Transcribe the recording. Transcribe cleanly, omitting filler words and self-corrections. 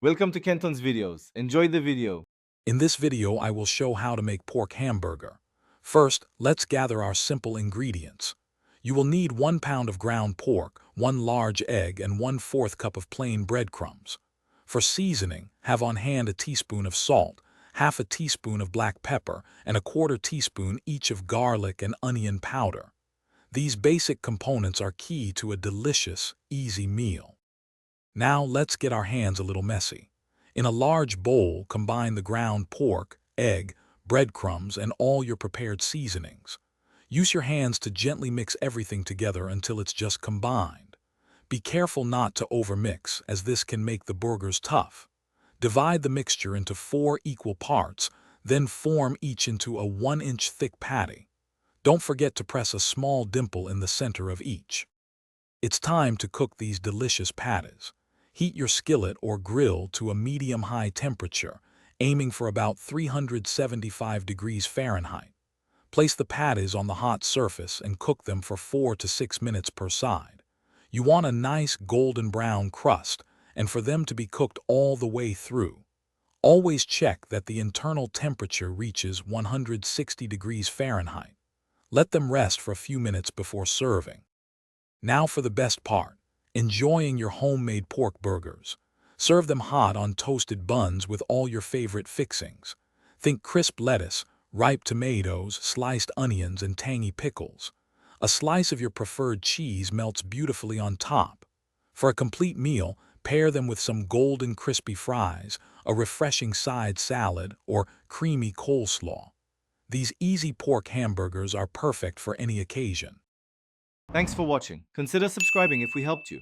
Welcome to Kenton's videos. Enjoy the video. In this video, I will show how to make pork hamburger. First, let's gather our simple ingredients. You will need 1 pound of ground pork, 1 large egg, and 1/4 cup of plain breadcrumbs. For seasoning, have on hand a teaspoon of salt, half a teaspoon of black pepper, and a 1/4 teaspoon each of garlic and onion powder. These basic components are key to a delicious, easy meal. Now let's get our hands a little messy. In a large bowl, combine the ground pork, egg, breadcrumbs, and all your prepared seasonings. Use your hands to gently mix everything together until it's just combined. Be careful not to overmix, as this can make the burgers tough. Divide the mixture into 4 equal parts, then form each into a 1-inch thick patty. Don't forget to press a small dimple in the center of each. It's time to cook these delicious patties. Heat your skillet or grill to a medium-high temperature, aiming for about 375 degrees Fahrenheit. Place the patties on the hot surface and cook them for 4 to 6 minutes per side. You want a nice golden brown crust, and for them to be cooked all the way through. Always check that the internal temperature reaches 160 degrees Fahrenheit. Let them rest for a few minutes before serving. Now for the best part, enjoying your homemade pork burgers. Serve them hot on toasted buns with all your favorite fixings. Think crisp lettuce, ripe tomatoes, sliced onions, and tangy pickles. A slice of your preferred cheese melts beautifully on top. For a complete meal, pair them with some golden crispy fries, a refreshing side salad, or creamy coleslaw. These easy pork hamburgers are perfect for any occasion. Thanks for watching. Consider subscribing if we helped you.